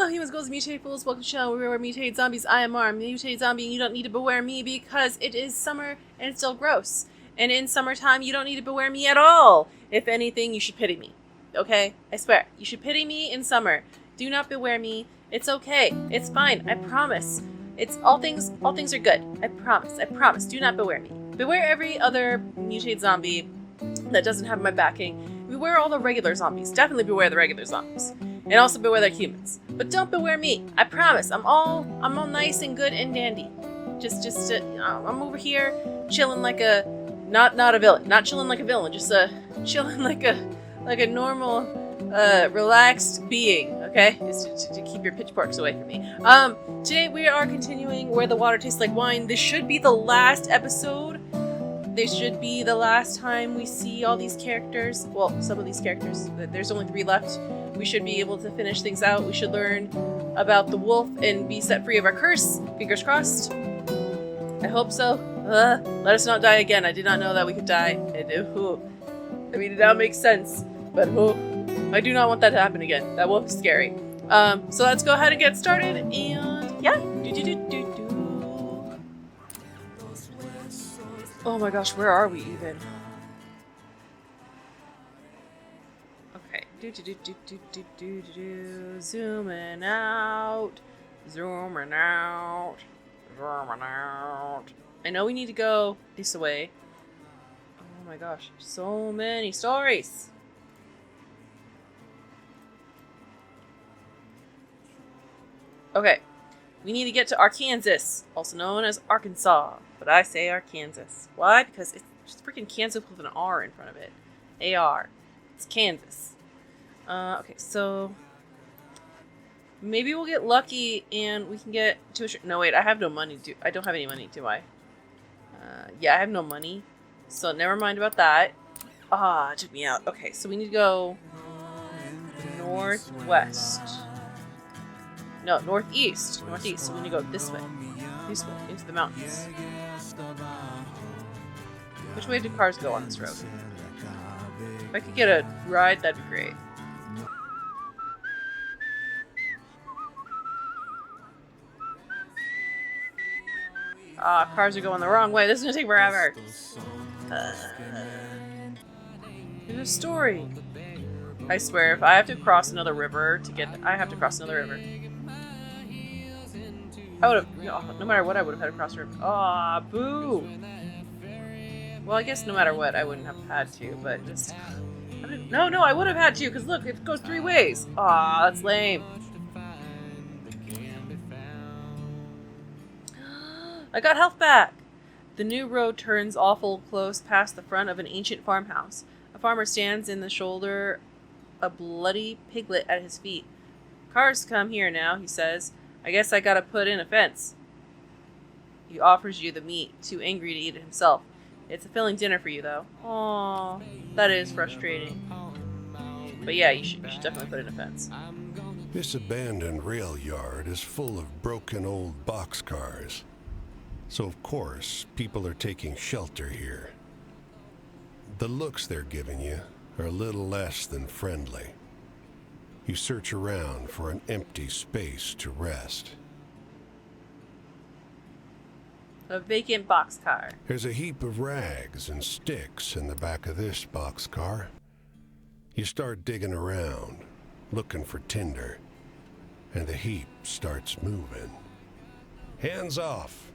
Hello, humans, ghouls, mutated fools. Welcome to the channel where we're mutated zombies. I am Mar, mutated zombie, and you don't need to beware me because it is summer and it's still gross. And in summertime, you don't need to beware me at all. If anything, you should pity me. Okay? I swear. You should pity me in summer. Do not beware me. It's okay. It's fine. I promise. It's all things are good. I promise. I promise. Do not beware me. Beware every other mutated zombie that doesn't have my backing. Beware all the regular zombies. Definitely beware the regular zombies. And also beware the humans. But don't beware me. I promise. I'm all nice and good and dandy. I'm over here chilling like a not a villain. Not chilling like a villain. Just chilling like a normal relaxed being. Okay? Just to keep your pitchforks away from me. Today we are continuing Where the Water Tastes Like Wine. This should be the last episode. This should be the last time we see all these characters. Well, some of these characters. There's only 3 left. We should be able to finish things out. We should learn about the wolf and be set free of our curse. Fingers crossed. I hope so. Let us not die again. I did not know that we could die. I mean, it now makes sense. But I do not want that to happen again. That wolf is scary. So let's go ahead and get started. And yeah. Oh my gosh, where are we even? Okay. Zooming out. Zooming out. Zooming out. I know we need to go this way. Oh my gosh, so many stories. Okay. We need to get to Arkansas, also known as Arkansas, but I say Arkansas. Why? Because it's just freaking Kansas with an R in front of it. A-R. It's Kansas. Okay, so maybe we'll get lucky and we can get to a... No, wait, I have no money. I don't have any money, do I? Yeah, I have no money. So never mind about that. It took me out. Okay, so we need to go northwest. No, northeast. Northeast. So we need to go this way. This way, into the mountains. Which way do cars go on this road? If I could get a ride, that'd be great. Cars are going the wrong way. This is gonna take forever. There's a story. I swear, if I have to cross another river to get... I have to cross another river. I would have... no matter what, I would have had to cross the river. Boo! Well, I guess no matter what, I wouldn't have had to, but just... No, I would have had to, because look, it goes 3 ways. That's lame. I got health back! The new road turns awful close past the front of an ancient farmhouse. A farmer stands in the shoulder, a bloody piglet at his feet. Cars come here now, he says. I guess I gotta put in a fence. He offers you the meat, too angry to eat it himself. It's a filling dinner for you, though. Aww, that is frustrating. But yeah, you should definitely put in a fence. This abandoned rail yard is full of broken old boxcars. So of course, people are taking shelter here. The looks they're giving you are a little less than friendly. You search around for an empty space to rest. A vacant boxcar. There's a heap of rags and sticks in the back of this boxcar. You start digging around, looking for tinder, and the heap starts moving. Hands off!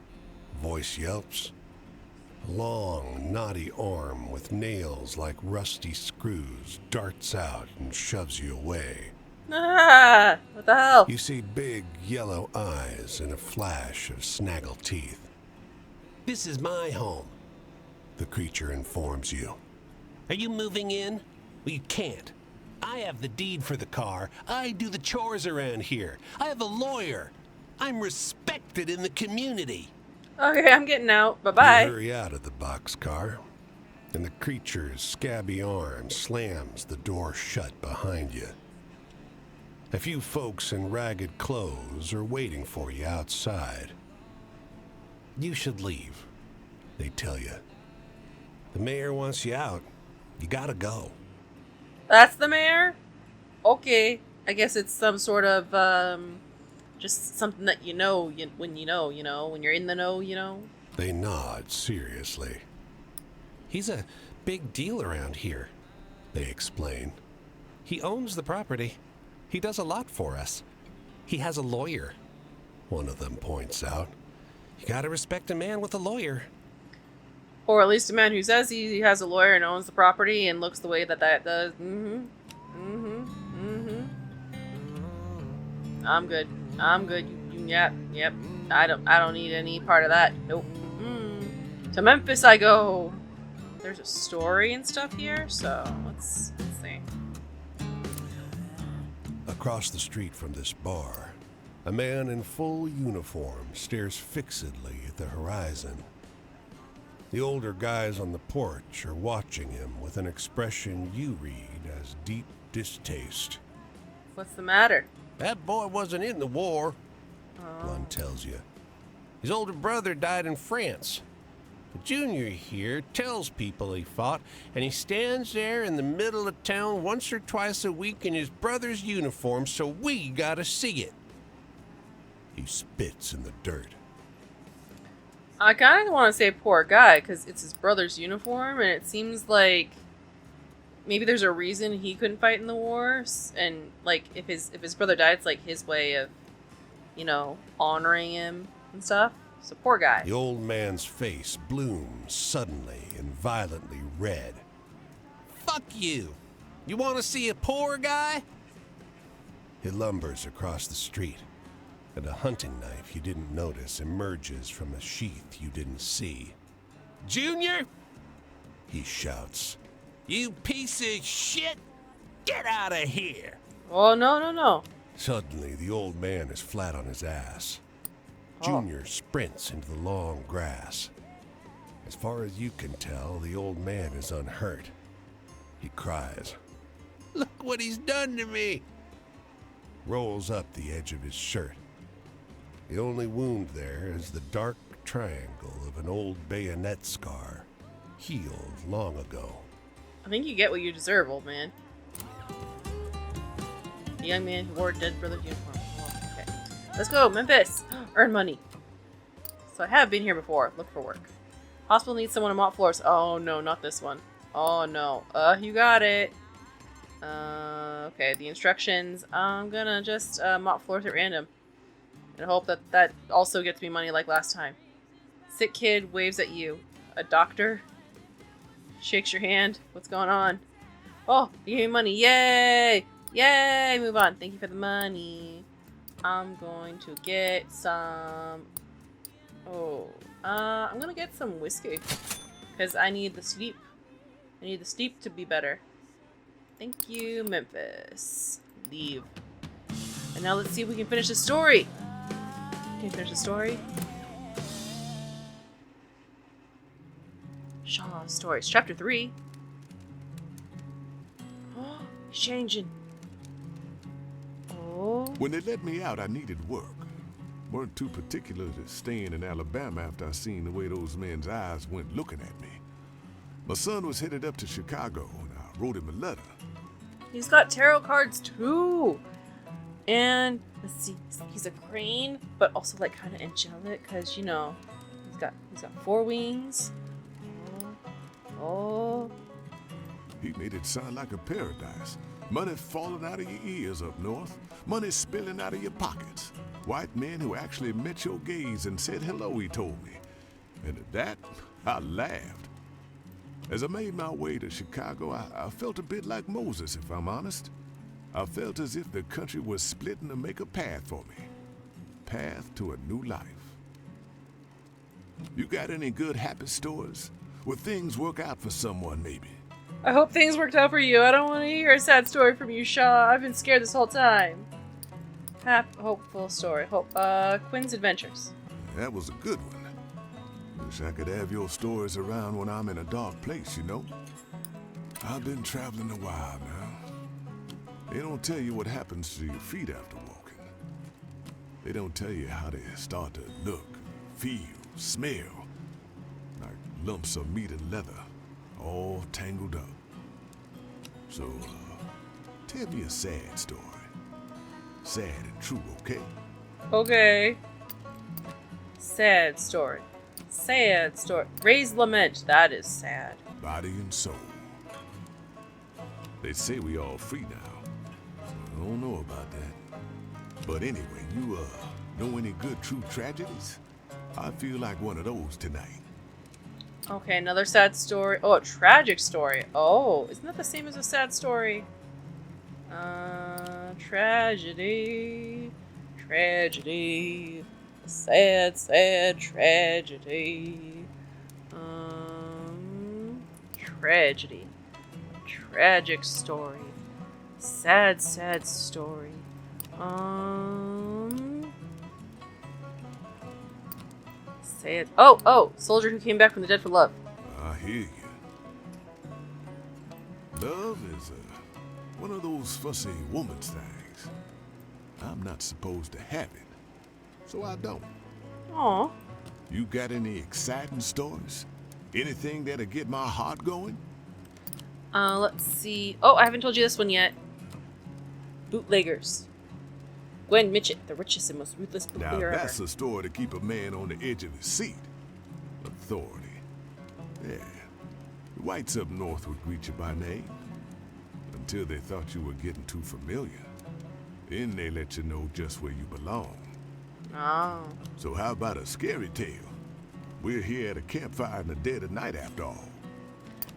Voice yelps. A long, knotty arm with nails like rusty screws darts out and shoves you away. What the hell? You see big yellow eyes and a flash of snaggle teeth. This is my home, The creature informs you. Are you moving in? Well, you can't. I have the deed for the car. I do the chores around here. I have a lawyer. I'm respected in the community. Okay, I'm getting out. Bye-bye. You hurry out of the boxcar, and the creature's scabby arm slams the door shut behind you. A few folks in ragged clothes are waiting for you outside. You should leave, they tell you. The mayor wants you out. You gotta go. That's the mayor? Okay. I guess it's some sort of just something that when when you're in the know. They nod seriously. He's a big deal around here, They explain. he owns the property. He does a lot for us. He has a lawyer. One of them points out. You gotta respect a man with a lawyer. Or at least a man who says he has a lawyer and owns the property and looks the way that does. I'm good. Yep. I don't need any part of that. Nope. To Memphis I go. There's a story and stuff here, so let's see. Across the street from this bar, a man in full uniform stares fixedly at the horizon. The older guys on the porch are watching him with an expression you read as deep distaste. What's the matter? That boy wasn't in the war, One tells you. his older brother died in France. The junior here tells people he fought, and he stands there in the middle of town once or twice a week in his brother's uniform, so we gotta see it. He spits in the dirt. I kind of want to say poor guy because it's his brother's uniform, and it seems like maybe there's a reason he couldn't fight in the wars, and like if his brother died, it's like his way of, honoring him and stuff. So poor guy. The old man's face blooms suddenly and violently red. Fuck you! You wanna see a poor guy? He lumbers across the street, and a hunting knife you didn't notice emerges from a sheath you didn't see. Junior? He shouts. You piece of shit! Get out of here! Oh no. Suddenly, the old man is flat on his ass. Oh. Junior sprints into the long grass. As far as you can tell, the old man is unhurt. He cries, Look what he's done to me! rolls up the edge of his shirt. The only wound there is the dark triangle of an old bayonet scar, healed long ago. I think you get what you deserve, old man. The young man who wore a dead brother's uniform. Oh, okay. Let's go, Memphis! Earn money. So I have been here before. Look for work. Hospital needs someone to mop floors. Oh no, not this one. Oh no. You got it. Okay, the instructions. I'm gonna just mop floors at random. And hope that also gets me money like last time. Sick kid waves at you. A doctor shakes your hand. What's going on? Oh, you gave me money. Yay! Yay! Move on. Thank you for the money. I'm going to get some... I'm gonna get some whiskey. Because I need the sleep. I need the sleep to be better. Thank you, Memphis. Leave. And now let's see if we can finish the story. Can you finish the story? Shaw's Stories, Chapter 3. Oh, he's changing. Oh. When they let me out, I needed work. Weren't too particular to staying in Alabama after I seen the way those men's eyes went looking at me. My son was headed up to Chicago, and I wrote him a letter. He's got tarot cards too. And let's see, he's a crane, but also like kind of angelic, because he's got 4 wings. Oh. He made it sound like a paradise. Money falling out of your ears up north. Money spilling out of your pockets. White men who actually met your gaze and said hello, he told me. And at that, I laughed. As I made my way to Chicago, I felt a bit like Moses, if I'm honest. I felt as if the country was splitting to make a path for me. Path to a new life. You got any good happy stories? Where things work out for someone, maybe? I hope things worked out for you. I don't want to hear a sad story from you, Shaw. I've been scared this whole time. Hopeful story. Quinn's Adventures. That was a good one. Wish I could have your stories around when I'm in a dark place, I've been traveling a while now. They don't tell you what happens to your feet after walking. They don't tell you how they start to look, feel, smell. Like lumps of meat and leather, all tangled up. So, tell me a sad story. Sad and true, okay? Okay. Sad story. Sad story. Raise lament. That is sad. Body and soul. They say we all free now. So I don't know about that. But anyway, you, know any good true tragedies? I feel like one of those tonight. Okay, another sad story. Oh, a tragic story. Oh, isn't that the same as a sad story? Tragedy. Tragedy. Sad, sad tragedy. Tragedy. Tragic story. Sad, sad story. Sad. Oh, soldier who came back from the dead for love. I hear you. Love is one of those fussy woman's things. I'm not supposed to have it, so I don't. Aw. You got any exciting stories? Anything that'll get my heart going? Let's see. Oh, I haven't told you this one yet. Bootleggers. Gwen Mitchett, the richest and most ruthless Now bootlegger ever. that's a story to keep a man on the edge of his seat. Authority. Yeah. The whites up north would greet you by name. Until they thought you were getting too familiar. Then they let you know just where you belong. Oh. So how about a scary tale? We're here at a campfire in the dead of night after all.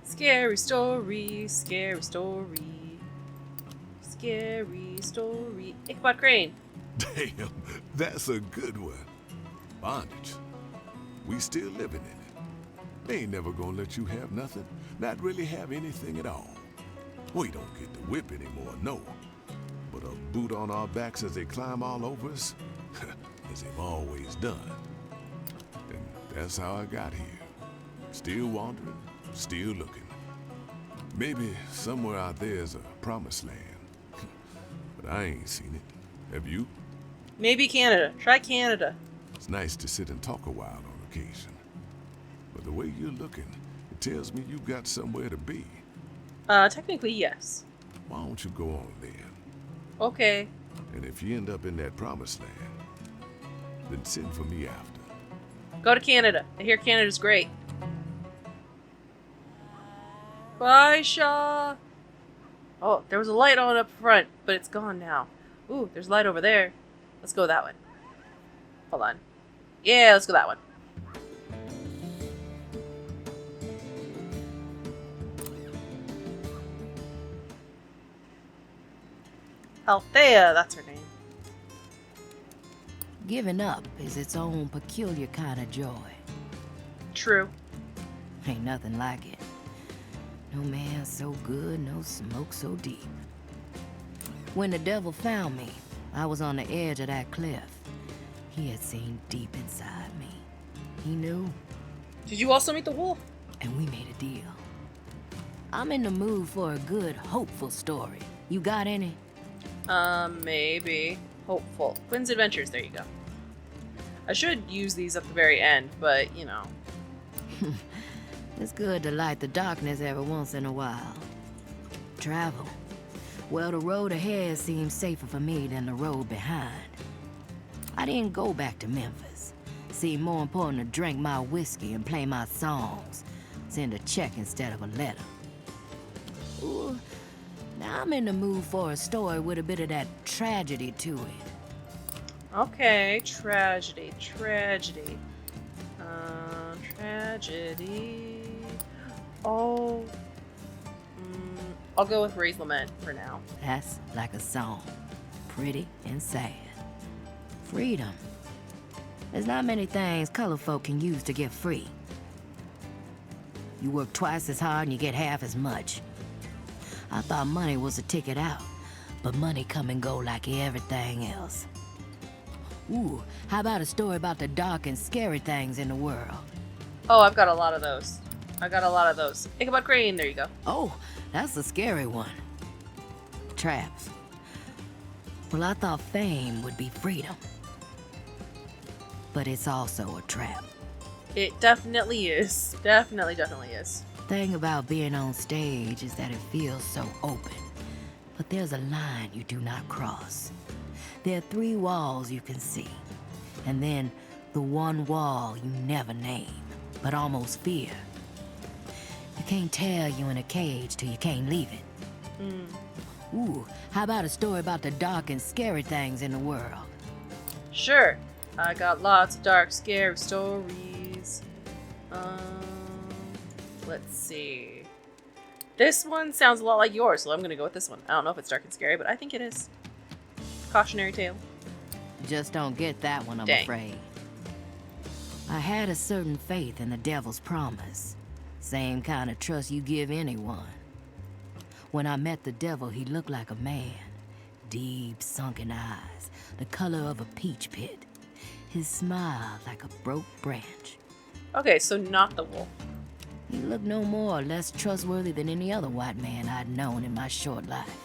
Scary story, scary story. Scary story. Ichabod Crane. Damn, that's a good one. Bondage. We still living in it. They ain't never gonna let you have nothing, not really have anything at all. We don't get to whip anymore, no. But a boot on our backs as they climb all over us, as they've always done. And that's how I got here. Still wandering, still looking. Maybe somewhere out there is a promised land. But I ain't seen it. Have you? Maybe Canada. Try Canada. It's nice to sit and talk a while on occasion. But the way you're looking, it tells me you got somewhere to be. Technically, yes. Why don't you go on then? Okay. And if you end up in that promised land, then send for me after. Go to Canada. I hear Canada's great. Bye, Shaw. Oh, there was a light on up front, but it's gone now. Ooh, there's a light over there. Let's go that one. Hold on. Yeah, let's go that one. Althea, that's her name. Giving up is its own peculiar kind of joy. True. Ain't nothing like it. No man so good, no smoke so deep. When the devil found me, I was on the edge of that cliff. He had seen deep inside me. He knew, Did you also meet the wolf? and we made a deal. I'm in the mood for a good, hopeful story. You got any? Maybe. Hopeful. Quinn's Adventures, there you go. I should use these at the very end, but, you know. It's good to light the darkness every once in a while. Travel. Well, the road ahead seems safer for me than the road behind. I didn't go back to Memphis. Seemed more important to drink my whiskey and play my songs. Send a check instead of a letter. Ooh, now I'm in the mood for a story with a bit of that tragedy to it. Okay, tragedy. Tragedy. Oh. I'll go with Ray's Lament for now. That's like a song. Pretty and sad. Freedom. There's not many things colored folk can use to get free. You work twice as hard and you get half as much. I thought money was a ticket out, but money come and go like everything else. Ooh, how about a story about the dark and scary things in the world? Oh, I've got a lot of those. Ichabod Crane, there you go. Oh, that's a scary one. Traps. Well, I thought fame would be freedom. But it's also a trap. It definitely is. Definitely is. Thing about being on stage is that it feels so open. But there's a line you do not cross. There are 3 walls you can see, and then the one wall you never name, but almost fear. You can't tell you in a cage till you can't leave it. Ooh, how about a story about the dark and scary things in the world? Sure. I got lots of dark, scary stories. Let's see. This one sounds a lot like yours, so I'm gonna go with this one. I don't know if it's dark and scary, but I think it is. Cautionary tale. Just don't get that one, I'm Dang. afraid. I had a certain faith in the devil's promise. Same kind of trust you give anyone. When I met the devil, he looked like a man. Deep, sunken eyes, the color of a peach pit. His smile like a broke branch. Okay, so not the wolf. He looked no more or less trustworthy than any other white man I'd known in my short life.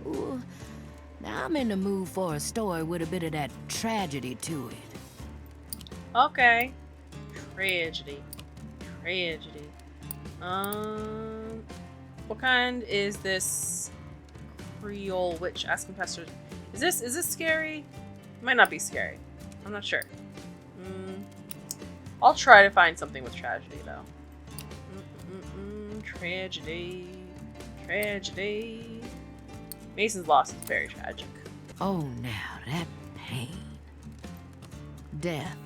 Ooh, now I'm in the mood for a story with a bit of that tragedy to it. Okay. Tragedy. What kind is this Creole witch asking Pastor? Is this scary? It might not be scary. I'm not sure. I'll try to find something with tragedy though. Tragedy. Mason's loss is very tragic. Oh, now that pain. Death.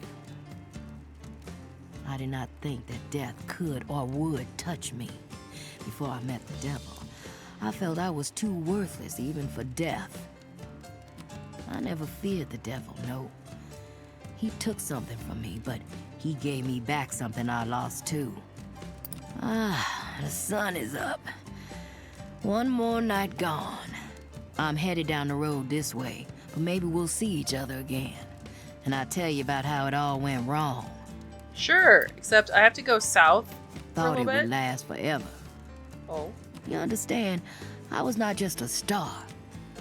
I did not think that death could or would touch me before I met the devil. I felt I was too worthless even for death. I never feared the devil, no. He took something from me, but he gave me back something I lost too. Ah, the sun is up. One more night gone. I'm headed down the road this way, but maybe we'll see each other again. And I'll tell you about how it all went wrong. Sure, except I have to go south for a Thought little it bit. would last forever. Oh. You understand, I was not just a star.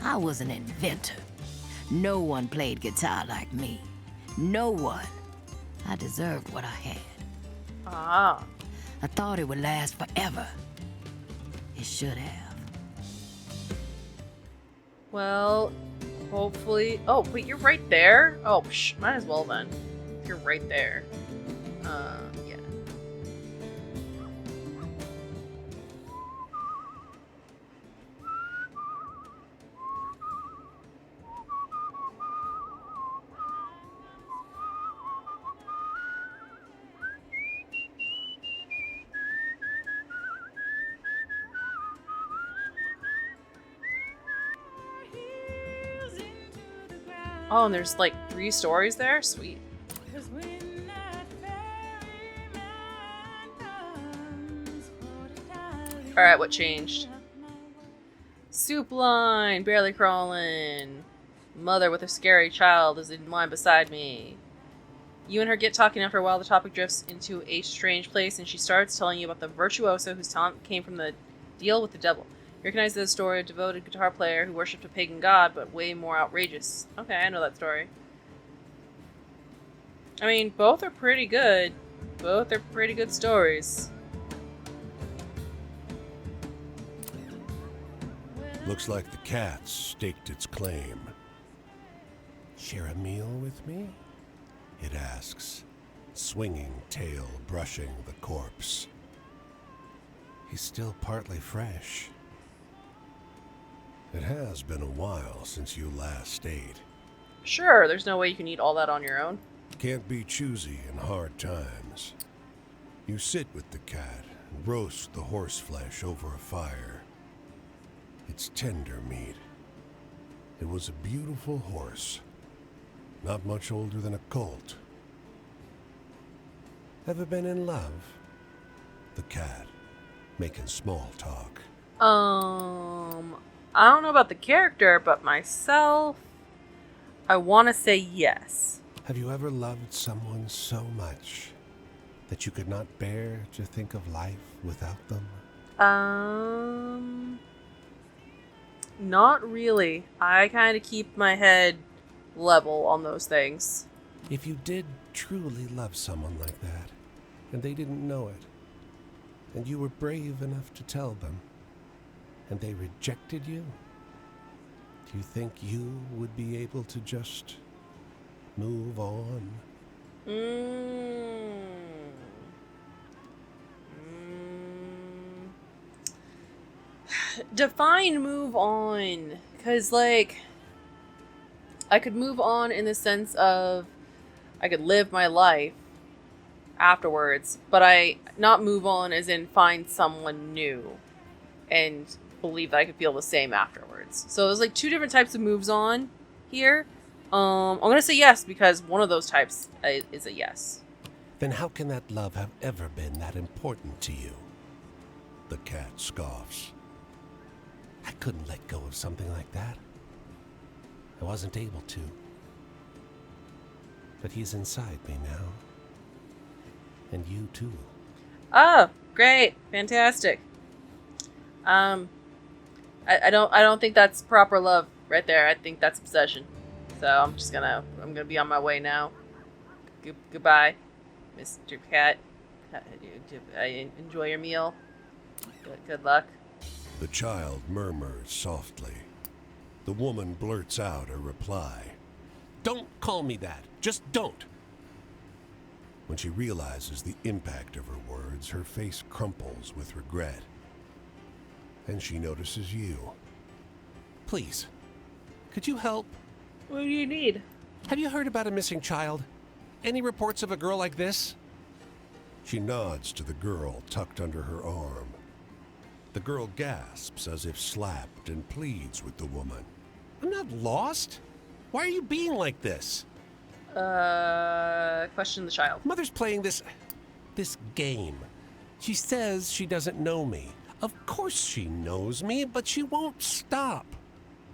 I was an inventor. No one played guitar like me. No one. I deserved what I had. Ah. I thought it would last forever. It should have. Well, hopefully. Oh, wait, you're right there? Oh, might as well then. You're right there. Yeah. Oh, and there's like 3 stories there? Sweet. Alright, what changed? Soup line, barely crawling. Mother with a scary child is in line beside me. You and her get talking after a while. The topic drifts into a strange place, and she starts telling you about the virtuoso whose talent came from the deal with the devil. You recognize the story of a devoted guitar player who worshipped a pagan god, but way more outrageous. Okay, I know that story. I mean, both are pretty good. Both are pretty good stories. Looks like the cat staked its claim. Share a meal with me? It asks, swinging tail brushing the corpse. He's still partly fresh. It has been a while since you last stayed. Sure, there's no way you can eat all that on your own. Can't be choosy in hard times. You sit with the cat and roast the horse flesh over a fire. It's tender meat. It was a beautiful horse, not much older than a colt. Ever been in love? The cat, making small talk. I don't know about the character, but myself, I want to say yes. Have you ever loved someone so much that you could not bear to think of life without them? Not really. I kind of keep my head level on those things. If you did truly love someone like that, and they didn't know it, and you were brave enough to tell them, and they rejected you, Do you think you would be able to just move on? Define move on. Because, like, I could move on in the sense of I could live my life afterwards, but not move on as in find someone new and believe that I could feel the same afterwards. So there's like two different types of moves on here. I'm gonna say yes because one of those types is a yes. Then how can that love have ever been that important to you? The cat scoffs. I couldn't let go of something like that. I wasn't able to. But he's inside me now. And you too. Oh, great. Fantastic. I don't think that's proper love right there. I think that's obsession. So I'm gonna be on my way now. Goodbye, Mr. Cat. Enjoy your meal. Good luck. The child murmurs softly. The woman blurts out a reply. Don't call me that. Just don't. When she realizes the impact of her words, her face crumples with regret. And she notices you. Please, could you help? What do you need? Have you heard about a missing child? Any reports of a girl like this? She nods to the girl tucked under her arm. The girl gasps as if slapped and pleads with the woman. I'm not lost. Why are you being like this? Question the child. Mother's playing this game. She says she doesn't know me. Of course she knows me, but she won't stop.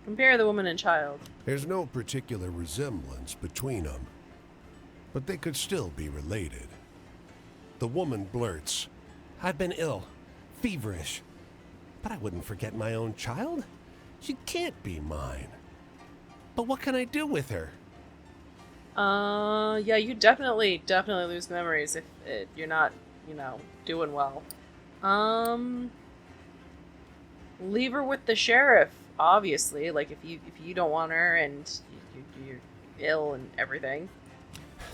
Compare the woman and child. There's no particular resemblance between them, but they could still be related. The woman blurts, I've been ill, feverish, but I wouldn't forget my own child. She can't be mine. But what can I do with her? Yeah, you definitely lose memories if you're not, doing well. Leave her with the sheriff, obviously. Like, if you don't want her and you're ill and everything.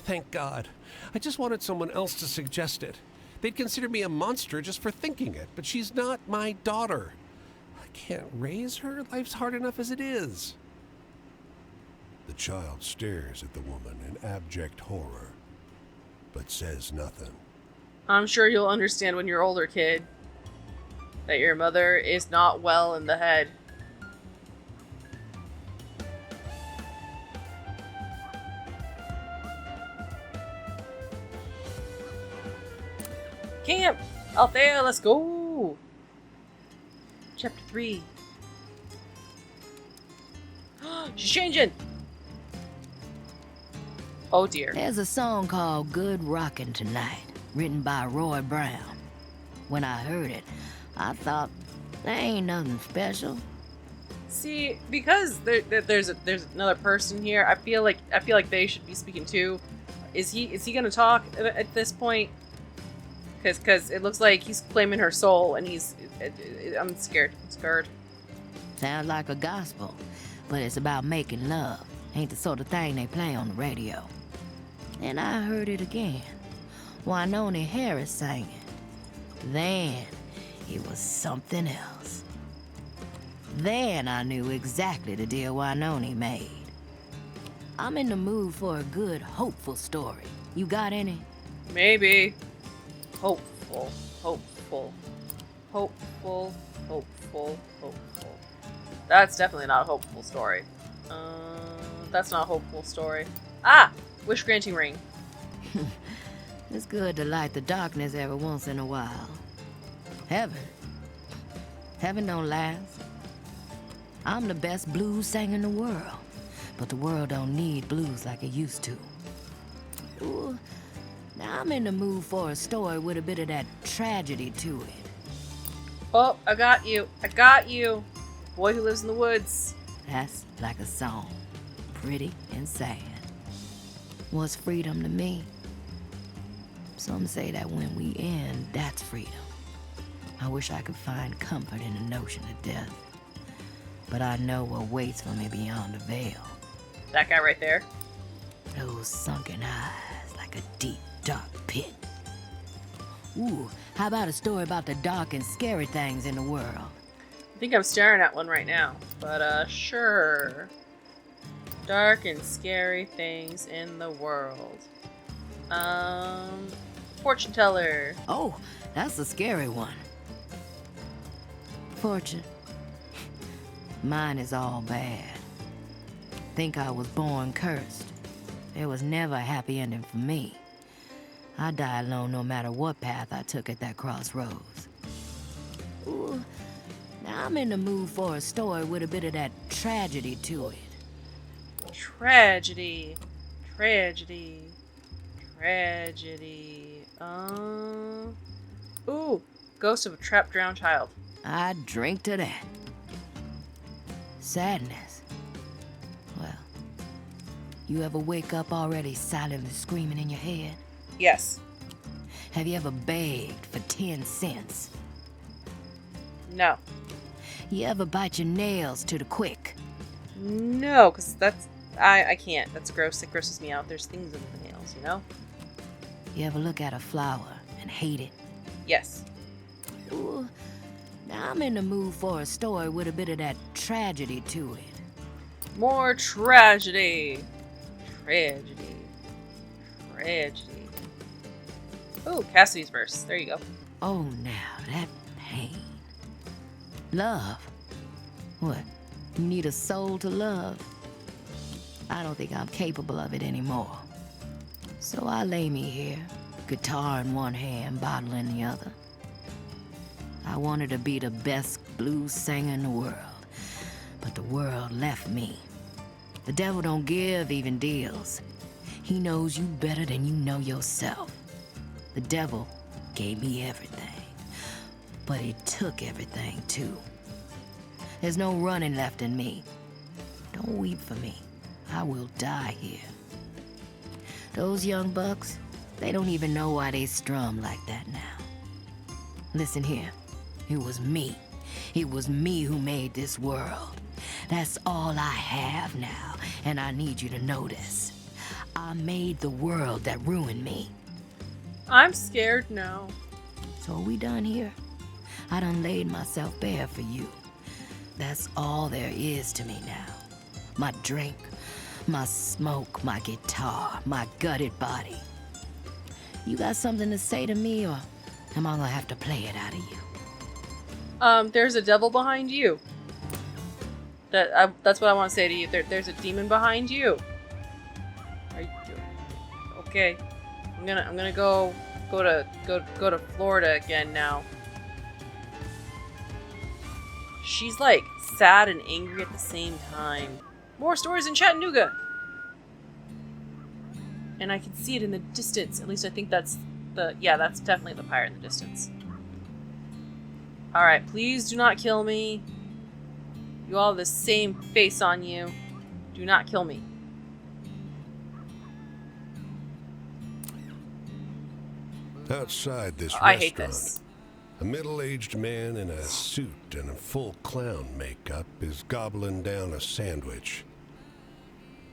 Thank God. I just wanted someone else to suggest it. They'd consider me a monster just for thinking it, but she's not my daughter. I can't raise her. Life's hard enough as it is. The child stares at the woman in abject horror, but says nothing. I'm sure you'll understand when you're older, kid, that your mother is not well in the head. Camp! Out there, let's go! Chapter 3. She's changing! Oh dear. There's a song called Good Rockin' Tonight, written by Roy Brown. When I heard it, I thought, there ain't nothing special. See, because there's another person here, I feel like they should be speaking too. Is he gonna talk at this point? Because it looks like he's claiming her soul, and I'm scared. Sounds like a gospel, but it's about making love. Ain't the sort of thing they play on the radio. And I heard it again. Wynonie Harris sang it. Then it was something else. Then I knew exactly the deal Wynonie made. I'm in the mood for a good, hopeful story. You got any? Maybe. Hopeful. That's definitely not a hopeful story. That's not a hopeful story. Ah! Wish granting ring. It's good to light the darkness every once in a while. Heaven don't last. I'm the best blues singer in the world, but the world don't need blues like it used to. Ooh, now I'm in the mood for a story with a bit of that tragedy to it. Oh, I got you. Boy Who Lives in the Woods. That's like a song, pretty and sad. What's freedom to me? Some say that when we end, that's freedom. I wish I could find comfort in the notion of death. but I know what waits for me beyond the veil. That guy right there. Those sunken eyes like a deep, dark pit. Ooh, how about a story about the dark and scary things in the world? I think I'm staring at one right now, but sure. Dark and scary things in the world. Fortune teller. Oh, that's a scary one. Fortune. Mine is all bad. Think I was born cursed. There was never a happy ending for me. I die alone no matter what path I took at that crossroads. Ooh, now I'm in the mood for a story with a bit of that tragedy to it. Tragedy. Tragedy. Tragedy. Ooh, ghost of a trapped drowned child. I drink to that. Sadness. Well, you ever wake up already silently screaming in your head? Yes. Have you ever begged for 10 cents? No. You ever bite your nails to the quick? No, because that's... I can't. That's gross. It grosses me out. There's things in the nails, you know? You ever look at a flower and hate it? Yes. Ooh, now I'm in the mood for a story with a bit of that tragedy to it. More tragedy. Tragedy. Tragedy. Ooh, Cassidy's verse. There you go. Oh, now, that pain. Love? What? You need a soul to love? I don't think I'm capable of it anymore. So I lay me here, guitar in one hand, bottle in the other. I wanted to be the best blues singer in the world, but the world left me. The devil don't give even deals. He knows you better than you know yourself. The devil gave me everything, but he took everything too. There's no running left in me. Don't weep for me. I will die here. Those young bucks, they don't even know why they strum like that now. Listen here, it was me. It was me who made this world. That's all I have now, and I need you to know this. I made the world that ruined me. I'm scared now. So are we done here? I done laid myself bare for you. That's all there is to me now. My drink, my smoke, my guitar, my gutted body. You got something to say to me, or am I gonna have to play it out of you? There's a devil behind you. That's what I want to say to you. There's a demon behind you. Are you okay? I'm gonna go to Florida again now. She's like sad and angry at the same time. More stories in Chattanooga. And I can see it in the distance. At least I think that's that's definitely the pirate in the distance. Alright, please do not kill me. You all have the same face on you. Do not kill me. Outside this I restaurant, hate this. a middle-aged man in a suit and a full clown makeup is gobbling down a sandwich.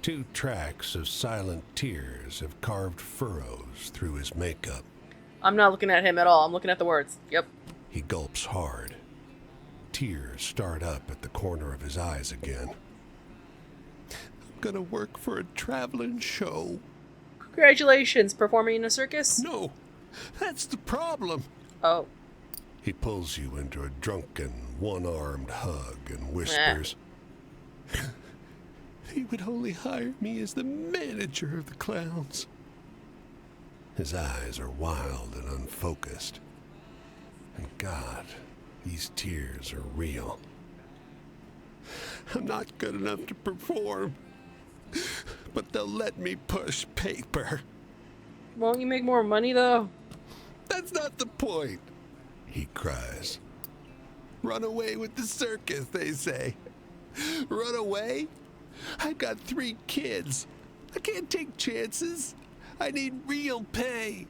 2 tracks of silent tears have carved furrows through his makeup. I'm not looking at him at all. I'm looking at the words. Yep. He gulps hard. Tears start up at the corner of his eyes again. I'm gonna work for a traveling show. Congratulations, performing in a circus? No, that's the problem. Oh. He pulls you into a drunken, one-armed hug and whispers, "He would only hire me as the manager of the clowns." His eyes are wild and unfocused. And God, these tears are real. I'm not good enough to perform, but they'll let me push paper. Won't you make more money, though? That's not the point, he cries. Run away with the circus, they say. Run away? I've got 3 kids. I can't take chances. I need real pay.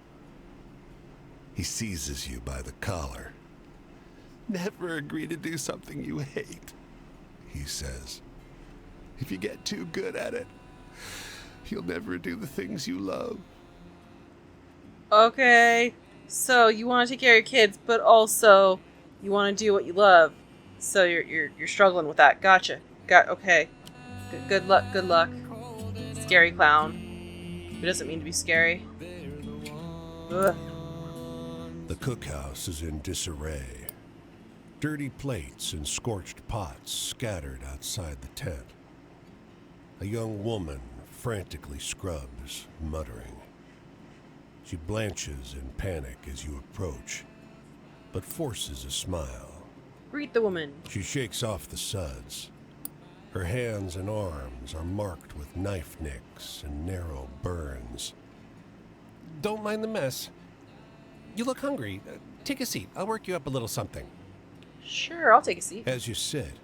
He seizes you by the collar. Never agree to do something you hate. he says. If you get too good at it, you'll never do the things you love. Okay, so you want to take care of your kids, but also you want to do what you love. So you're struggling with that. Gotcha. Okay. Good luck. Good luck. Scary clown. Who doesn't mean to be scary? Ugh. The cookhouse is in disarray. Dirty plates and scorched pots scattered outside the tent. A young woman frantically scrubs, muttering. She blanches in panic as you approach, but forces a smile. Greet the woman. She shakes off the suds. Her hands and arms are marked with knife nicks and narrow burns. Don't mind the mess. You look hungry. Take a seat. I'll work you up a little something. Sure, I'll take a seat. As you sit,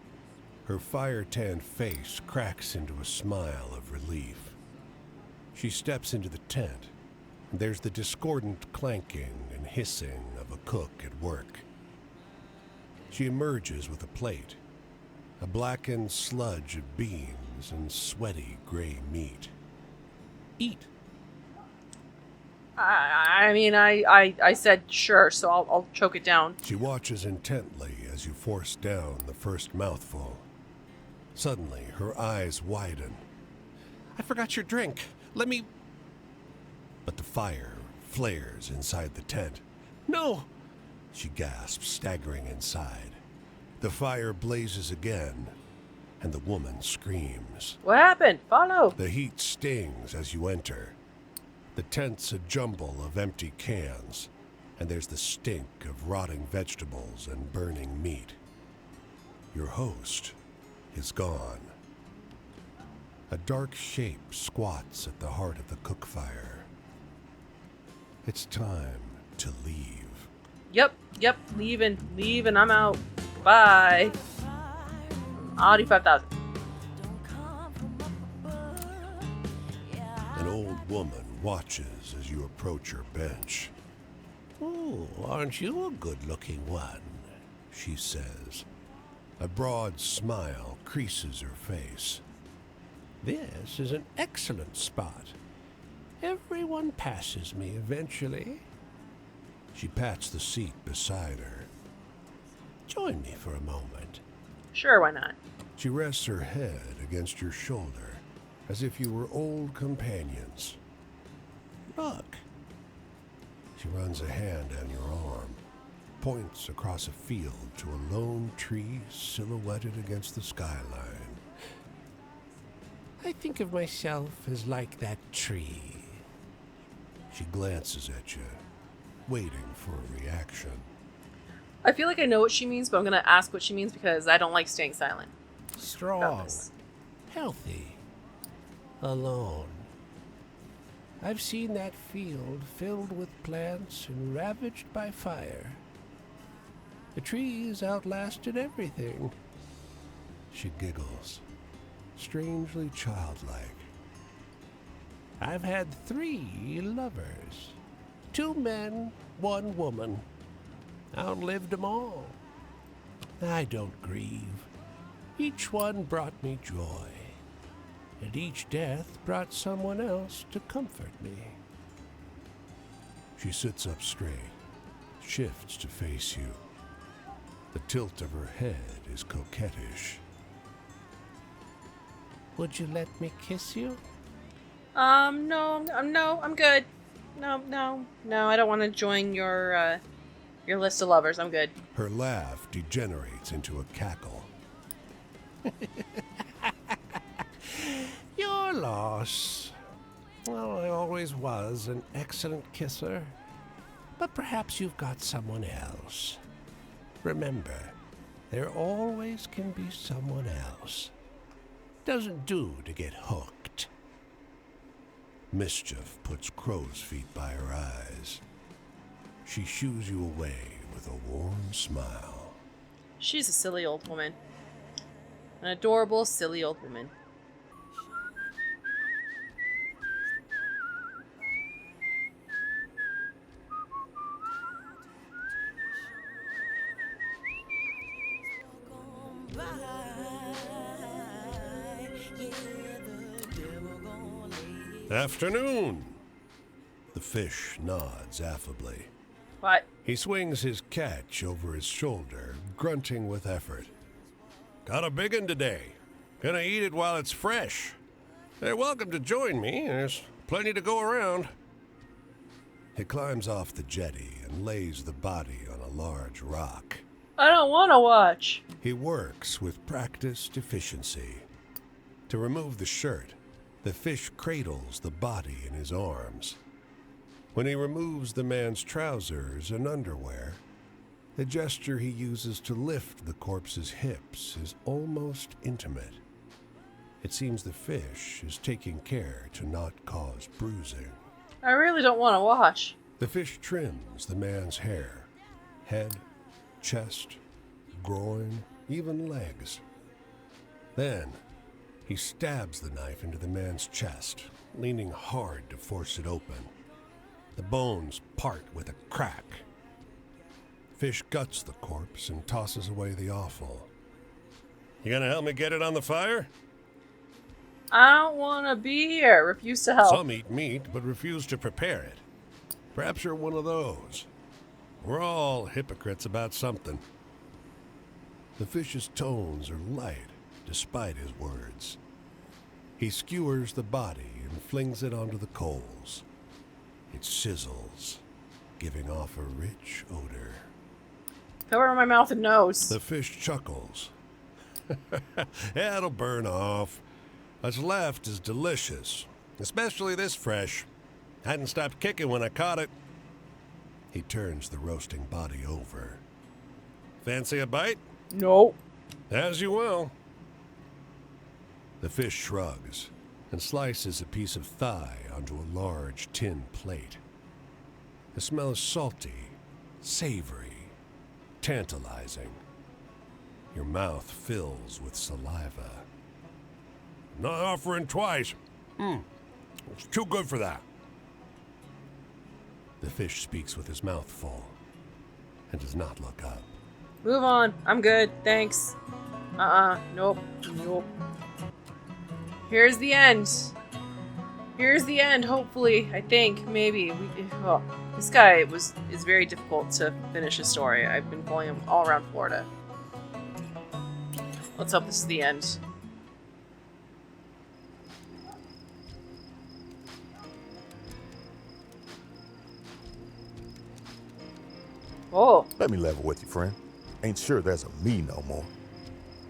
her fire-tanned face cracks into a smile of relief. She steps into the tent. There's the discordant clanking and hissing of a cook at work. She emerges with a plate, a blackened sludge of beans and sweaty gray meat. Eat. I said sure, so I'll choke it down. She watches intently as you force down the first mouthful. Suddenly, her eyes widen. I forgot your drink. Let me... But the fire flares inside the tent. No! She gasps, staggering inside. The fire blazes again, and the woman screams. What happened? Follow. The heat stings as you enter. The tent's a jumble of empty cans, and there's the stink of rotting vegetables and burning meat. Your host is gone. A dark shape squats at the heart of the cook fire. It's time to leave. Yep, leaving, I'm out. Bye. Audi 5000. An old woman watches as you approach her bench. Oh, aren't you a good-looking one? She says. A broad smile creases her face. This is an excellent spot. Everyone passes me eventually. She pats the seat beside her. Join me for a moment. Sure, why not? She rests her head against your shoulder, as if you were old companions. Look. She runs a hand down your arm, points across a field to a lone tree silhouetted against the skyline. I think of myself as like that tree. She glances at you, waiting for a reaction. I feel like I know what she means, but I'm gonna ask what she means because I don't like staying silent. Strong, about this. healthy, alone. I've seen that field filled with plants and ravaged by fire. The trees outlasted everything. She giggles, strangely childlike. I've had 3 lovers. 2 men, 1 woman. Outlived them all. I don't grieve. Each one brought me joy, and each death brought someone else to comfort me. She sits up straight, shifts to face you. The tilt of her head is coquettish. Would you let me kiss you? No, I'm good. No, I don't want to join your list of lovers. I'm good. Her laugh degenerates into a cackle. Your loss. Well, I always was an excellent kisser, but perhaps you've got someone else. Remember, there always can be someone else. Doesn't do to get hooked. Mischief puts crow's feet by her eyes. She shoos you away with a warm smile. She's a silly old woman. An adorable, silly old woman. Afternoon. The fish nods affably. What? He swings his catch over his shoulder, grunting with effort. Got a big one today. Gonna eat it while it's fresh. They're welcome to join me. There's plenty to go around. He climbs off the jetty and lays the body on a large rock. I don't want to watch. He works with practiced efficiency. To remove the shirt, the fish cradles the body in his arms. When he removes the man's trousers and underwear, the gesture he uses to lift the corpse's hips is almost intimate. It seems the fish is taking care to not cause bruising. I really don't want to watch. The fish trims the man's hair, head, chest, groin, even legs. Then, he stabs the knife into the man's chest, leaning hard to force it open. The bones part with a crack. Fish guts the corpse and tosses away the offal. You gonna help me get it on the fire? I don't want to be here. Refuse to help. Some eat meat, but refuse to prepare it. Perhaps you're one of those. We're all hypocrites about something. The fish's tones are light, despite his words. He skewers the body and flings it onto the coals. It sizzles, giving off a rich odor. Cover my mouth and nose. The fish chuckles. Yeah, it'll burn off. What's left is delicious, especially this fresh. Hadn't stopped kicking when I caught it. He turns the roasting body over. Fancy a bite? No. As you will. The fish shrugs and slices a piece of thigh onto a large tin plate. The smell is salty, savory, tantalizing. Your mouth fills with saliva. Not offering twice. It's too good for that. The fish speaks with his mouth full and does not look up. Move on. I'm good. Thanks. Nope. Nope. Here's the end. Here's the end, hopefully. I think. Maybe. This guy is very difficult to finish his story. I've been following him all around Florida. Let's hope this is the end. Oh. Let me level with you, friend. Ain't sure there's a me no more.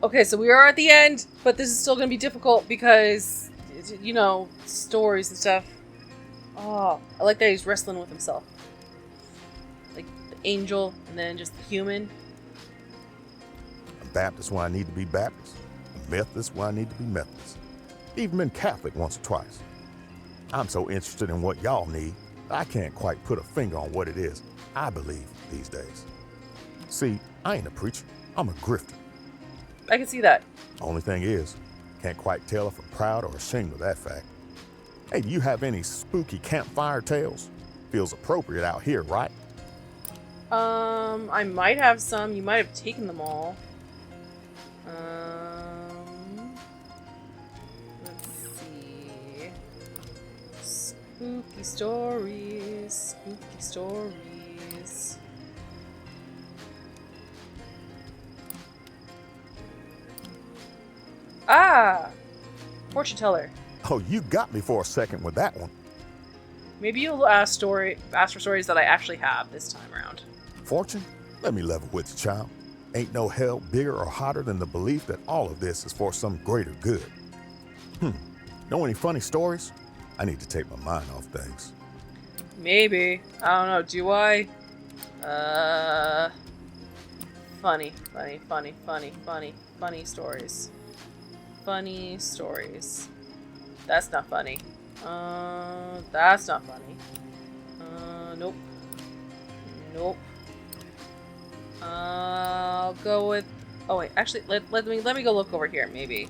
Okay, so we are at the end, but this is still going to be difficult because, you know, stories and stuff. Oh, I like that he's wrestling with himself. Like the angel and then just the human. I'm Baptist when I need to be Baptist. I'm Methodist when I need to be Methodist. Even been Catholic once or twice. I'm so interested in what y'all need, I can't quite put a finger on what it is I believe these days. See, I ain't a preacher. I'm a grifter. I can see that. Only thing is, can't quite tell if I'm proud or ashamed of that fact. Hey, do you have any spooky campfire tales? Feels appropriate out here, right? I might have some. You might have taken them all. Let's see. Spooky stories. Spooky stories. Ah! Fortune teller. Oh, you got me for a second with that one. Maybe you'll ask for stories that I actually have this time around. Fortune? Let me level with you, child. Ain't no hell bigger or hotter than the belief that all of this is for some greater good. Know any funny stories? I need to take my mind off things. Maybe. I don't know. Do I? Funny stories. Funny stories. That's not funny. That's not funny. Nope. Nope. I'll go with. Oh wait, actually, let me go look over here. Maybe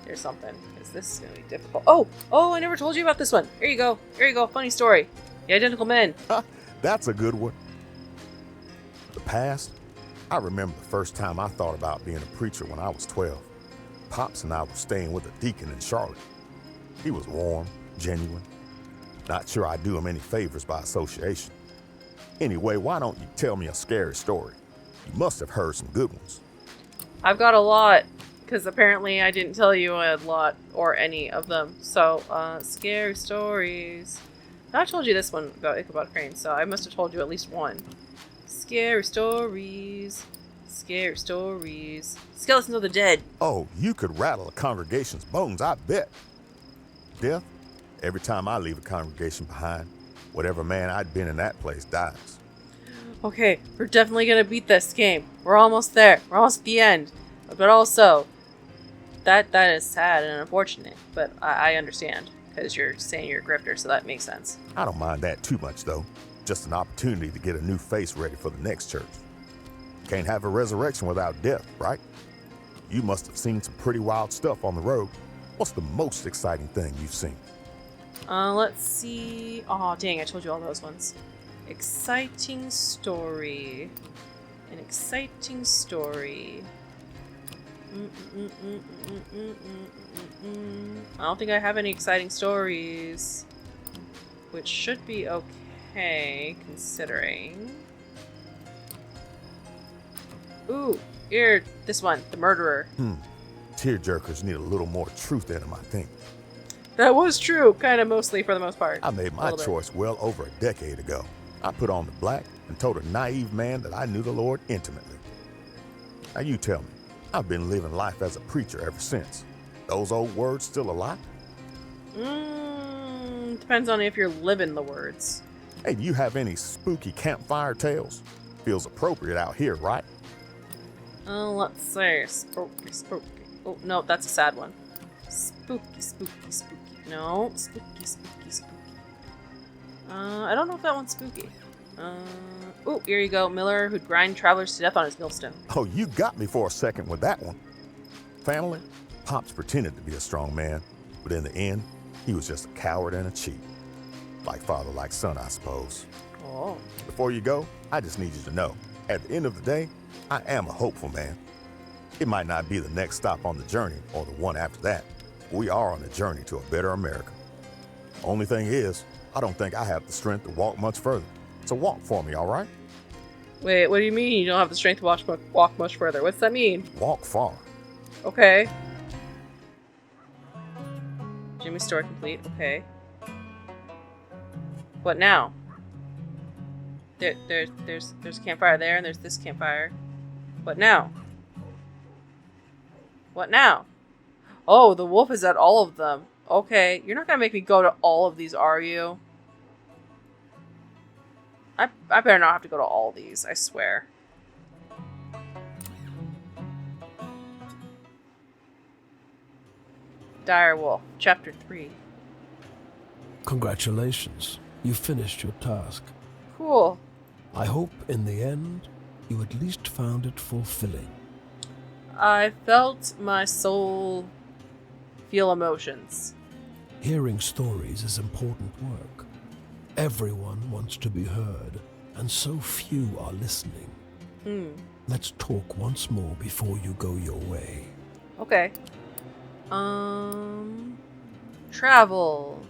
there's something. Because this is gonna be difficult. Oh, I never told you about this one. Here you go. Here you go. Funny story. The Identical Men. That's a good one. The past? I remember the first time I thought about being a preacher when I was 12. Pops and I were staying with a deacon in Charlotte. He was warm, genuine. Not sure I do him any favors by association. Anyway, why don't you tell me a scary story? You must have heard some good ones. I've got a lot, because apparently I didn't tell you a lot or any of them. So, scary stories. I told you this one about Ichabod Crane, so I must have told you at least one. Scary stories. Scary stories. Skeletons of the Dead. Oh, you could rattle a congregation's bones, I bet. Death, every time I leave a congregation behind, whatever man I'd been in that place dies. Okay, we're definitely gonna beat this game. We're almost there. We're almost at the end. But also, that is sad and unfortunate. But I understand, because you're saying you're a grifter, so that makes sense. I don't mind that too much, though. Just an opportunity to get a new face ready for the next church. Can't have a resurrection without death, right? You must have seen some pretty wild stuff on the road. What's the most exciting thing you've seen? Let's see. Oh, dang, I told you all those ones. Exciting story. An exciting story. I don't think I have any exciting stories. Which should be okay, considering. Ooh, here, this one, The Murderer. Tearjerkers need a little more truth in them, I think. That was true, kind of mostly for the most part. I made my choice well over a decade ago. I put on the black and told a naive man that I knew the Lord intimately. Now you tell me, I've been living life as a preacher ever since. Those old words still a lie? Depends on if you're living the words. Hey, do you have any spooky campfire tales? Feels appropriate out here, right? Let's see. Spooky, spooky. Oh, no, that's a sad one. Spooky, spooky, spooky. No, spooky, spooky, spooky. I don't know if that one's spooky. Oh, here you go. Miller who'd grind travelers to death on his millstone. Oh, you got me for a second with that one. Family, Pops pretended to be a strong man, but in the end, he was just a coward and a cheat. Like father, like son, I suppose. Oh. Before you go, I just need you to know, at the end of the day, I am a hopeful man. It might not be the next stop on the journey or the one after that. We are on a journey to a better America. Only thing is, I don't think I have the strength to walk much further. So walk for me, all right? Wait, what do you mean you don't have the strength to walk much further? What's that mean? Walk far. Okay. Jimmy's story complete. Okay. What now? There's a campfire there, and there's this campfire. What now? What now? Oh, the wolf is at all of them. Okay, you're not gonna make me go to all of these, are you? I better not have to go to all these, I swear. Dire Wolf, Chapter 3. Congratulations. You finished your task. Cool. I hope in the end you at least found it fulfilling. I felt my soul feel emotions. Hearing stories is important work. Everyone wants to be heard, and so few are listening. Let's talk once more before you go your way. Okay. Travel.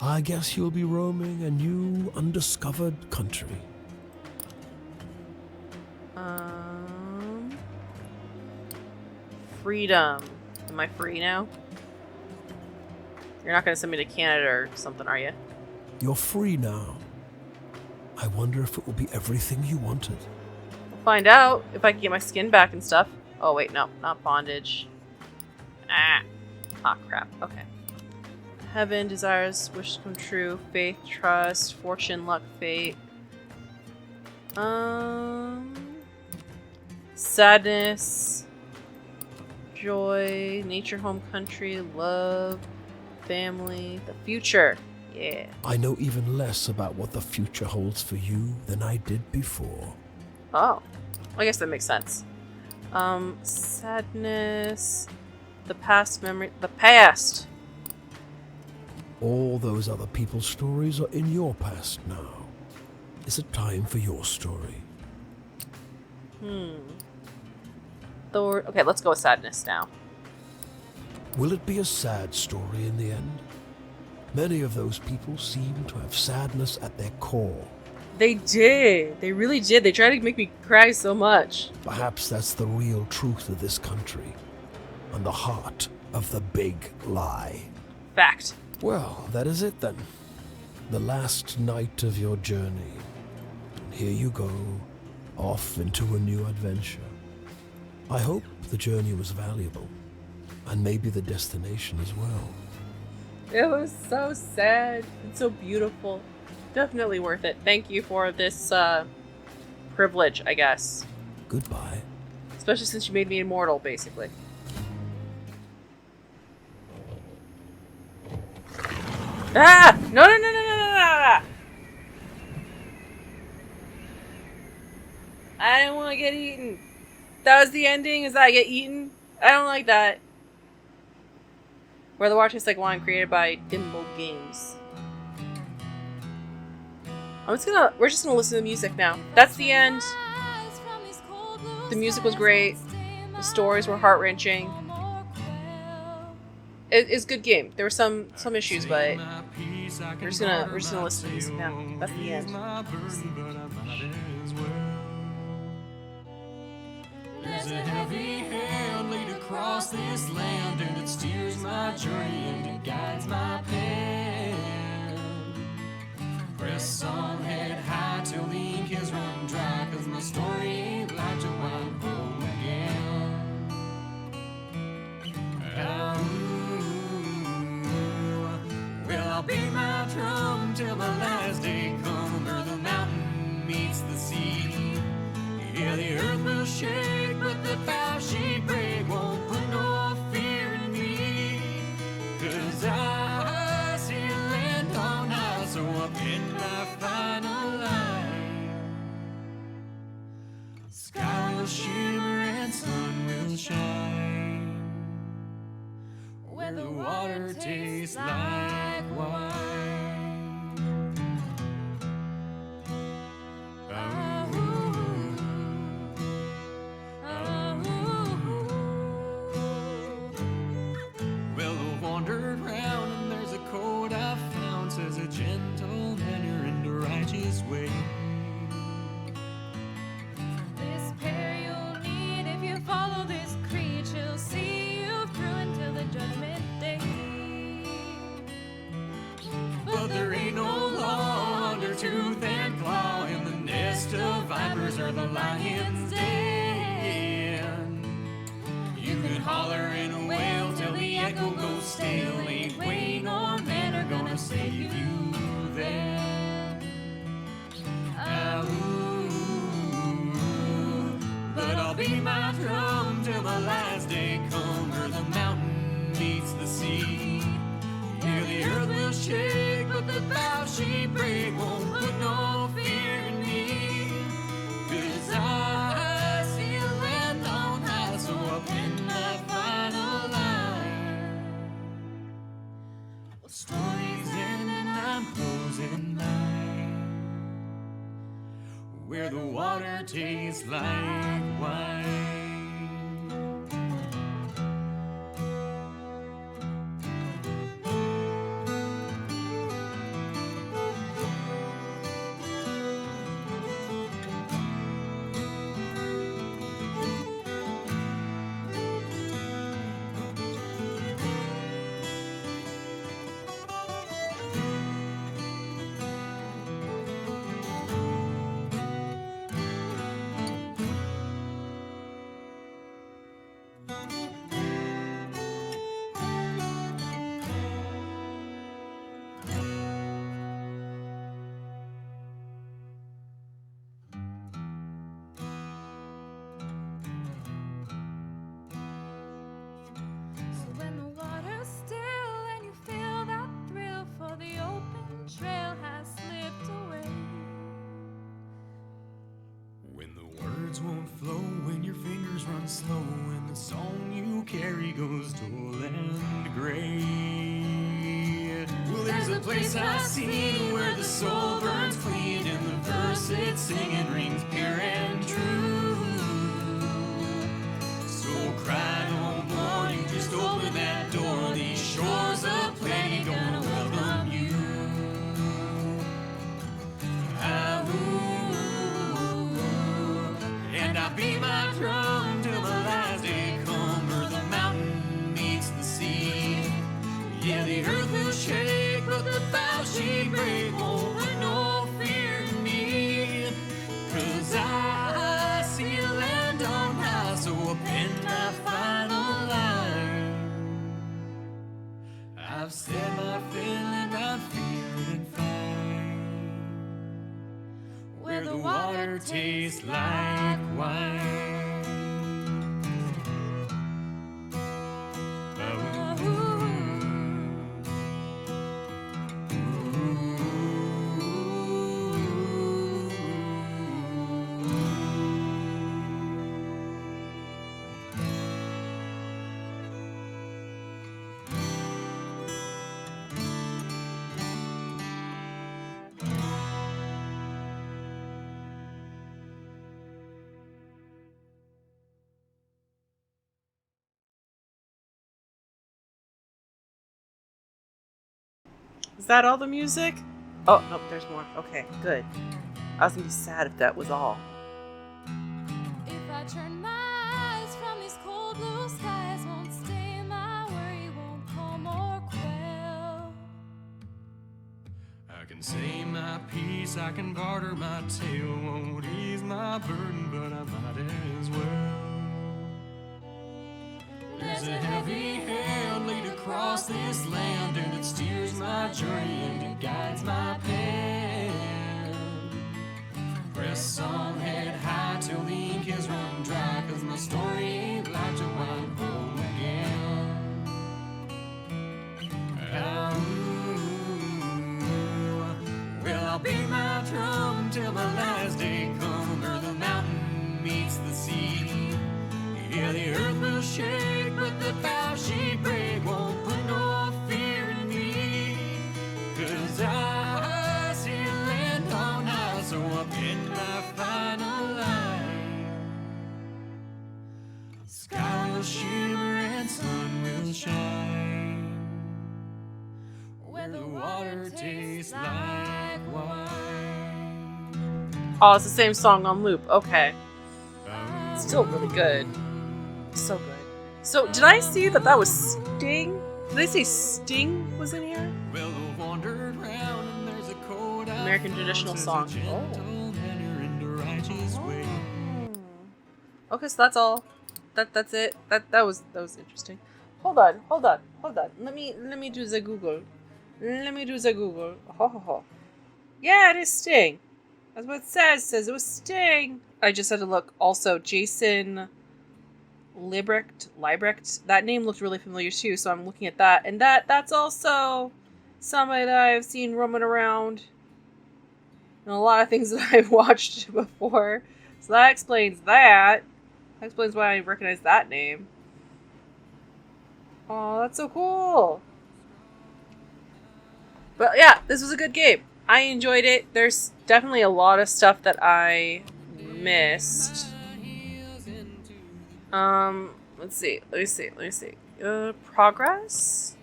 I guess you'll be roaming a new, undiscovered country. Freedom. Am I free now? You're not gonna send me to Canada or something, are you? You're free now. I wonder if it will be everything you wanted. We'll find out if I can get my skin back and stuff. Oh, wait, no. Not bondage. Ah, crap. Okay. Heaven, desires, wishes come true. Faith, trust, fortune, luck, fate. Sadness, joy, nature, home, country, love, family, the future. Yeah. I know even less about what the future holds for you than I did before. Oh, I guess that makes sense. Sadness, the past memory, the past. All those other people's stories are in your past now. Is it time for your story? Thor. Okay, let's go with sadness now. Will it be a sad story in the end? Many of those people seem to have sadness at their core. They did. They really did. They tried to make me cry so much. Perhaps that's the real truth of this country, and the heart of the big lie. Fact. Well, that is it then. The last night of your journey. And here you go, off into a new adventure. I hope the journey was valuable, and maybe the destination as well. It was so sad and so beautiful. Definitely worth it. Thank you for this privilege, I guess. Goodbye. Especially since you made me immortal, basically. Ah! No, no, no, no, no, no, no! I didn't want to get eaten. That was the ending, is that I get eaten? I don't like that. Where the Water Tastes Like Wine, created by Dimble Games. We're just gonna listen to the music now. That's the end. The music was great. The stories were heart-wrenching. It's a good game. There were some issues, but we're just gonna listen to the music now. That's the end. There's a heavy hand laid across this land, and it steers my journey and it guides my pen. Press on head high till the ink is run dry, 'cause my story ain't like to wind home again. Well, I'll beat my drum till my last day come, or the mountain meets the sea. Yeah, the earth will shake, but the bow she break won't put no fear in me. 'Cause I see land on high, so up in my final line. Sky will shimmer and sun will shine, where the water tastes like wine. Well, I've wandered round and there's a code I found, says a gentle manner and a righteous way. This pair you'll need if you follow this creed. She'll see you through until the judgment day. But there ain't no law under tooth and claw in the nest of vipers or the lion's den. You can holler and wail till the echo goes stale. Ain't way nor man are gonna save you then. But I'll beat my drum till my last day come, or the mountain meets the sea. Yeah, the earth will shake, but the bow she break won't put no fear in me. 'Cause I see a land on high, so up in my final line. Well, stories end and I'm closing mine, where the water tastes like wine. So when the water's still and you feel that thrill, for the open trail has slipped away. When the words won't flow, when your fingers run slow, and the song you carry goes dull and gray. Well, there's a place I've seen where the soul burns clean, and the verse it's singing rings pure and true. So I beat my drum till the last day come, or the mountain meets the sea. Yeah, the earth will shake, but the bow she break won't put no fear in me. 'Cause I see a land on high, so I'll pen my final line. I've said my fill and I'm feeling fine. Where the water tastes like wine. Is that all the music? Oh, nope, there's more. Okay, good. I was gonna be sad if that was all. If I turn my eyes from these cold blue skies, won't stay my worry, won't calm or quell. I can say my piece, I can barter my tale, won't ease my burden, but I might as well. There's a heavy hand laid across this land, and it steers my journey and it guides my pen. Press on, head high till the ink is run dry, 'cause my story ain't like to wind home again. Well, I'll beat my drum till my last day come, or the mountain meets the sea. Yeah, the earth will shake, but the bow she break won't put no fear in me. 'Cause I see land on high, so I'll pin my final line. Sky will shimmer and sun will shine, where the water tastes like wine. Oh, it's the same song on loop. Okay. Still really good. So good. So, did I see that was Sting? Did they say Sting was in here? Well, I wandered round and there's a code I American found, traditional says song. a gentle manner and a righteous way. Okay, so that's all. That's it. That was interesting. Hold on. Let me do the Google. Ho ho ho. Yeah, it is Sting. That's what it says. It says it was Sting. I just had to look. Also, Jason Liebrecht. That name looked really familiar too, so I'm looking at that. And that's also somebody that I've seen roaming around in a lot of things that I've watched before. So that explains that. That explains why I recognize that name. Oh, that's so cool. But yeah, this was a good game. I enjoyed it. There's definitely a lot of stuff that I missed. Let's see. Progress?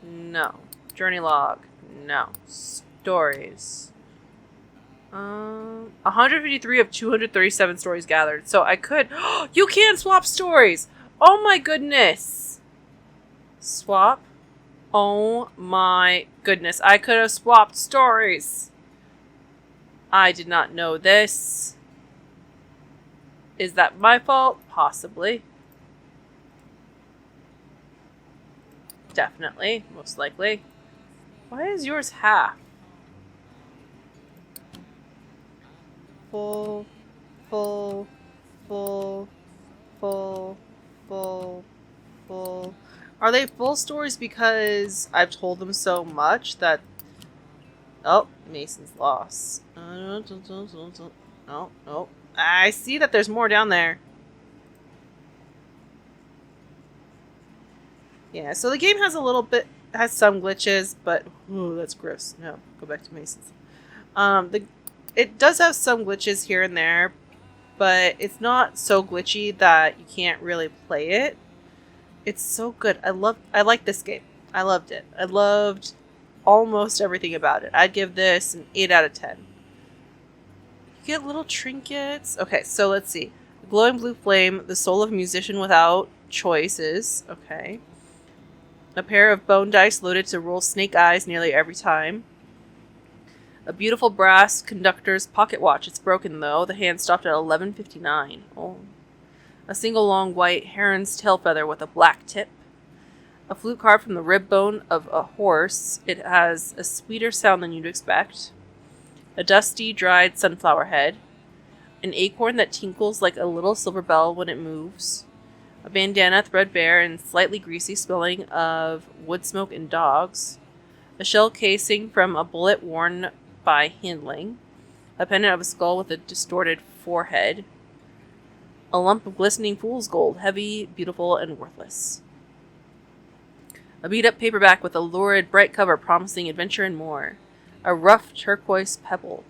No. Journey log? No. Stories? 153 of 237 stories gathered. So I could... You can swap stories! Oh my goodness! Swap? Oh my goodness. I could have swapped stories. I did not know this. Is that my fault? Possibly. Definitely. Most likely. Why is yours half? Full. Are they full stories because I've told them so much that... Oh, Mason's loss. No. I see that there's more down there. Yeah, so the game has some glitches, but ooh, that's gross. No, go back to Mason's. It does have some glitches here and there, but it's not so glitchy that you can't really play it. It's so good. I like this game. I loved it. I loved almost everything about it. I'd give this an 8 out of 10. You get little trinkets. Okay, so let's see. Glowing blue flame, the soul of a musician without choices. Okay. A pair of bone dice loaded to roll snake eyes nearly every time. A beautiful brass conductor's pocket watch. It's broken, though. The hand stopped at 11:59. Oh. A single long white heron's tail feather with a black tip. A flute carved from the rib bone of a horse. It has a sweeter sound than you'd expect. A dusty, dried sunflower head. An acorn that tinkles like a little silver bell when it moves. A bandana threadbare and slightly greasy, smelling of wood smoke and dogs. A shell casing from a bullet worn by handling. A pendant of a skull with a distorted forehead. A lump of glistening fool's gold, heavy, beautiful, and worthless. A beat-up paperback with a lurid, bright cover promising adventure and more. A rough turquoise pebble.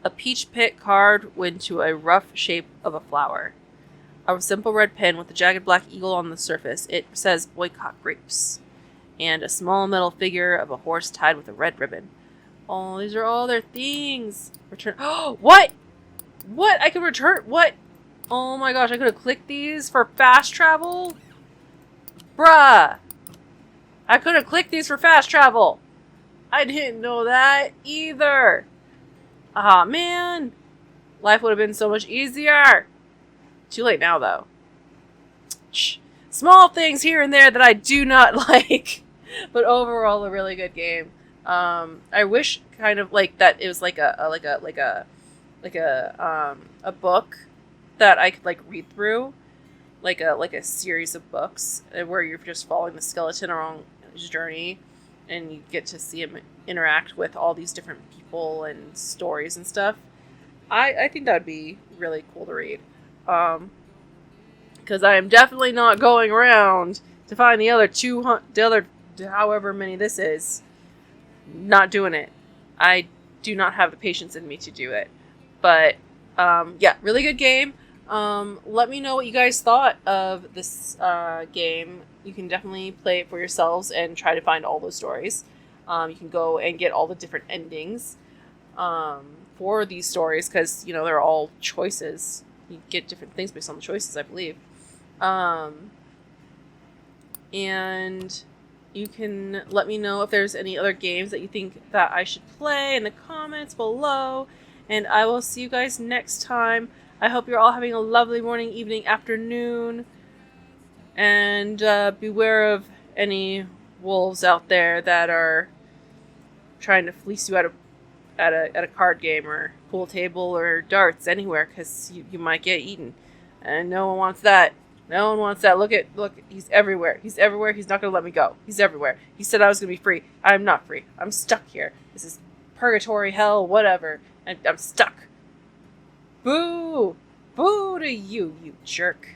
A peach pit carved into a rough shape of a flower. A simple red pen with a jagged black eagle on the surface. It says boycott grapes. And a small metal figure of a horse tied with a red ribbon. Oh, these are all their things. Return. Oh, what? What? I can return. What? Oh my gosh, I could have clicked these for fast travel? Bruh. I could have clicked these for fast travel. I didn't know that either. Ah, man. Life would have been so much easier. Too late now, though. Small things here and there that I do not like. But overall, a really good game. I wish kind of like that it was like a book that I could like read through, like a series of books where you're just following the skeleton along his journey, and you get to see him interact with all these different people and stories and stuff. I think that would be really cool to read, because I am definitely not going around to find the other however many this is. Not doing it. I do not have the patience in me to do it. But yeah, really good game. Let me know what you guys thought of this game. You can definitely play it for yourselves and try to find all those stories. You can go and get all the different endings for these stories, because you know they're all choices. You get different things based on the choices, I believe. And you can let me know if there's any other games that you think that I should play in the comments below. And I will see you guys next time. I hope you're all having a lovely morning, evening, afternoon. And beware of any wolves out there that are trying to fleece you at a card game or pool table or darts, anywhere, because you might get eaten. And no one wants that. No one wants that. Look, he's everywhere. He's everywhere. He's not going to let me go. He's everywhere. He said I was going to be free. I'm not free. I'm stuck here. This is purgatory, hell, whatever. I'm stuck. Boo! Boo to you, you jerk.